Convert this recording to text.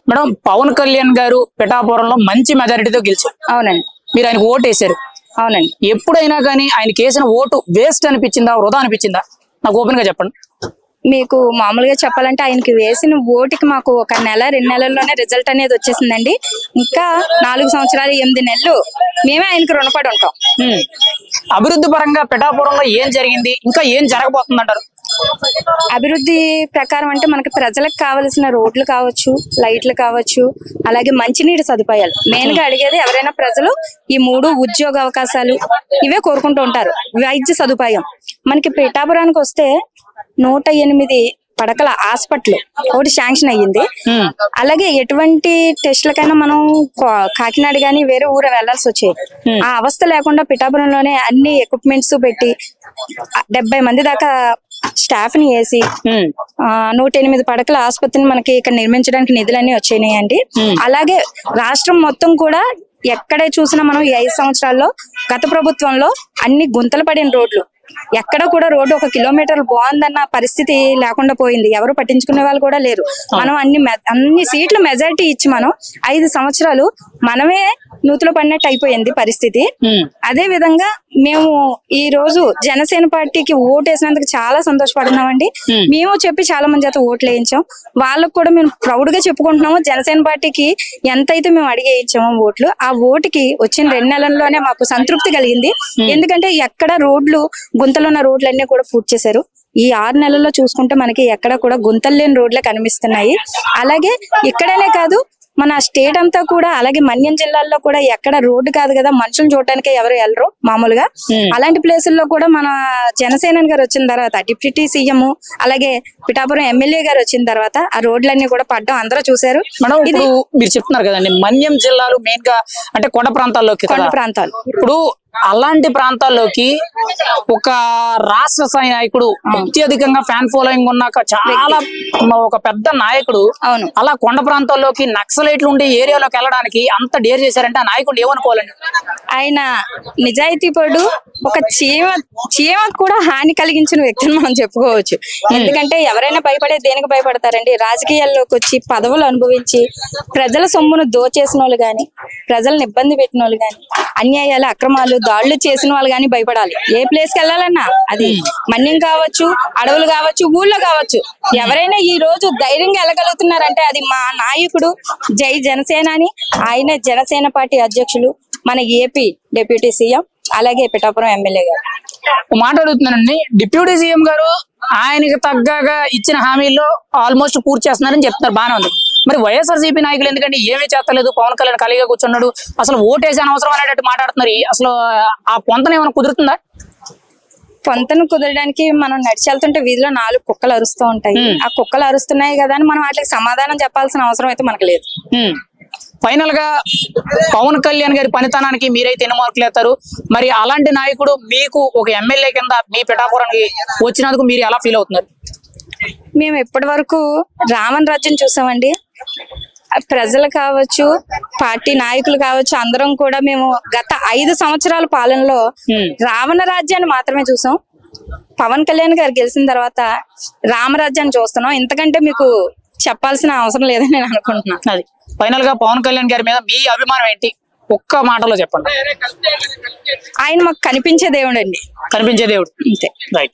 Madam Pawan Kalyan గారు పిఠాపురంలో మంచి మెజారిటీతో గెలిచారు. అవునండి. మీరు ఆయనకు ఓటు వేశారు. అవునండి. ఎప్పుడైనా కానీ ఆయనకి వేసిన ఓటు వేస్ట్ అనిపించిందా, వృధా అనిపించిందా? నాకు ఓపెన్ గా చెప్పండి. మీకు మామూలుగా చెప్పాలంటే ఆయనకి వేసిన ఓటుకి మాకు ఒక నెల 2 నెలల్లోనే రిజల్ట్ అనేది వచ్చేసిందండి. ఇంకా 4 సంవత్సరాలు 8 నెలలు మేమే ఆయనకి రుణపడి ఉంటాం. అభివృద్ధి పరంగా పిఠాపురంలో ఏం జరిగింది, ఇంకా ఏం జరగబోతుంది అంటారు? అభివృద్ధి ప్రకారం అంటే మనకి ప్రజలకు కావలసిన రోడ్లు కావచ్చు, లైట్లు కావచ్చు, అలాగే మంచినీటి సదుపాయాలు మెయిన్ గా అడిగేది ఎవరైనా ప్రజలు ఈ 3 ఉద్యోగ అవకాశాలు ఇవే కోరుకుంటూ ఉంటారు. వైద్య సదుపాయం మనకి పిఠాపురానికి వస్తే 108 పడకల హాస్పిటల్ ఒకటి శాంక్షన్ అయ్యింది. అలాగే ఎటువంటి టెస్ట్లకైనా మనం కాకినాడ గానీ వేరే ఊరు వెళ్లాల్సి వచ్చేది. ఆ అవస్థ లేకుండా పిఠాపురంలోనే అన్ని ఎక్విప్మెంట్స్ పెట్టి 70 మంది దాకా స్టాఫ్ ని వేసి 108 పడకల ఆసుపత్రిని మనకి ఇక్కడ నిర్మించడానికి నిధులన్నీ వచ్చాయండి. అలాగే రాష్ట్రం మొత్తం కూడా ఎక్కడే చూసినా మనం ఈ 5 సంవత్సరాల్లో గత ప్రభుత్వంలో అన్ని గుంతలు పడిన రోడ్లు, ఎక్కడ కూడా రోడ్డు 1 కిలోమీటర్ బాగుందన్న పరిస్థితి లేకుండా పోయింది. ఎవరు పట్టించుకునే వాళ్ళు కూడా లేరు. మనం అన్ని సీట్లు మెజారిటీ ఇచ్చి మనం 5 సంవత్సరాలు మనమే నూతులో పడినట్టు అయిపోయింది పరిస్థితి. అదే విధంగా మేము ఈ రోజు జనసేన పార్టీకి ఓటు వేసినందుకు చాలా సంతోషపడుతున్నామండి. మేము చెప్పి చాలా మంది చేత ఓట్లు వేయించాం. వాళ్ళకు కూడా మేము ప్రౌడ్ గా చెప్పుకుంటున్నాము. జనసేన పార్టీకి ఎంతైతే మేము అడిగి వేయించామో ఓట్లు, ఆ ఓటుకి వచ్చిన 2 నెలల్లోనే మాకు సంతృప్తి కలిగింది. ఎందుకంటే ఎక్కడ రోడ్లు గుంతలు ఉన్న రోడ్లన్నీ కూడా పూర్తి చేశారు. ఈ 6 నెలల్లో చూసుకుంటే మనకి ఎక్కడ కూడా గుంతలు లేని రోడ్లే కనిపిస్తున్నాయి. అలాగే ఇక్కడనే కాదు మన స్టేట్ అంతా కూడా, అలాగే మన్యం జిల్లాల్లో కూడా ఎక్కడ రోడ్డు కాదు కదా మనుషులు చూడడానికి ఎవరు వెళ్ళరు మామూలుగా. అలాంటి ప్లేసుల్లో కూడా మన జనసేన గారు వచ్చిన తర్వాత డిప్యూటీ సీఎం అలాగే పిఠాపురం ఎమ్మెల్యే గారు వచ్చిన తర్వాత ఆ రోడ్లన్నీ కూడా పడ్డం అందరూ చూశారు. ఇది మీరు చెప్తున్నారు కదండి, మన్యం జిల్లాలు మెయిన్ గా అంటే కొండ ప్రాంతాల్లోకి, కొండ ప్రాంతాలు. ఇప్పుడు అలాంటి ప్రాంతాల్లోకి ఒక రాష్ట్ర స్థాయి నాయకుడు, అత్యధికంగా ఫ్యాన్ ఫాలోయింగ్ ఉన్న చాలా ఒక పెద్ద నాయకుడు అలా కొండ ప్రాంతాల్లోకి నక్సలైట్లు ఉండే ఏరియాలోకి వెళ్ళడానికి అంత డేర్ చేశారంటే ఆ నాయకుడు ఏమనుకోవాలండి? ఆయన నిజాయితీ పడు ఒక చీమకు కూడా హాని కలిగించిన వ్యక్తిని మనం చెప్పుకోవచ్చు. ఎందుకంటే ఎవరైనా భయపడే దేనికి భయపడతారండి? రాజకీయాల్లోకి వచ్చి పదవులు అనుభవించి ప్రజల సొమ్మును దోచేసిన వాళ్ళు గాని, ప్రజలను ఇబ్బంది పెట్టిన వాళ్ళు గాని, అన్యాయాలు అక్రమాలు దాడులు చేసిన వాళ్ళు గాని భయపడాలి. ఏ ప్లేస్ కి వెళ్ళాలన్నా అది మన్యం కావచ్చు, అడవులు కావచ్చు, ఊళ్ళో కావచ్చు, ఎవరైనా ఈ రోజు ధైర్యంగా వెళ్ళగలుగుతున్నారంటే అది మా నాయకుడు జై జనసేన అని, ఆయన జనసేన పార్టీ అధ్యక్షులు, మన ఏపీ డిప్యూటీ సీఎం, అలాగే పిఠాపురం ఎమ్మెల్యే గారు. మాట్లాడుతున్నానండి, డిప్యూటీ సీఎం గారు ఆయనకి తగ్గగా ఇచ్చిన హామీల్లో ఆల్మోస్ట్ పూర్తి చేస్తున్నారని చెప్తున్నారు, బాగానే ఉంది. మరి వైఎస్ఆర్సీపీ నాయకులు ఎందుకంటే ఏమీ చేస్తలేదు, పవన్ కళ్యాణ్ ఖాళీగా కూర్చున్నాడు, అసలు ఓటేసే అనవసరం అనేటట్టు మాట్లాడుతున్నారు. అసలు ఆ పొంతన ఏమైనా కుదురుతుందా? పొంతను కుదరడానికి మనం నడిచి వెళ్తుంటే వీధిలో 4 కుక్కలు అరుస్తూ ఉంటాయి. ఆ కుక్కలు అరుస్తున్నాయి కదా అని మనం వాటికి సమాధానం చెప్పాల్సిన అవసరం అయితే మనకు లేదు. ఫైనల్ గా పవన్ కళ్యాణ్ గారి పనితనానికి మీరైతే ఎన్ని మార్కులు వేస్తారు? మరి అలాంటి నాయకుడు మీకు ఒక ఎమ్మెల్యే కింద మీ పిఠాపురానికి వచ్చినందుకు మీరు ఎలా ఫీల్ అవుతున్నారు? మేము ఇప్పటి వరకు రావణ రాజ్యం చూసామండి. ప్రజలు కావచ్చు, పార్టీ నాయకులు కావచ్చు, అందరం కూడా మేము గత 5 సంవత్సరాల పాలనలో రావణ రాజ్యాన్ని మాత్రమే చూసాం. పవన్ కళ్యాణ్ గారు గెలిచిన తర్వాత రామరాజ్యాన్ని చూస్తున్నాం. ఇంతకంటే మీకు చెప్పాల్సిన అవసరం లేదని నేను అనుకుంటున్నాను. అది ఫైనల్ గా పవన్ కళ్యాణ్ గారి మీద మీ అభిమానం ఏంటి? ఒక్క మాటలో చెప్పండి. ఆయన మాకు కనిపించే దేవుడు అండి. కనిపించే దేవుడు, అంతే, రైట్.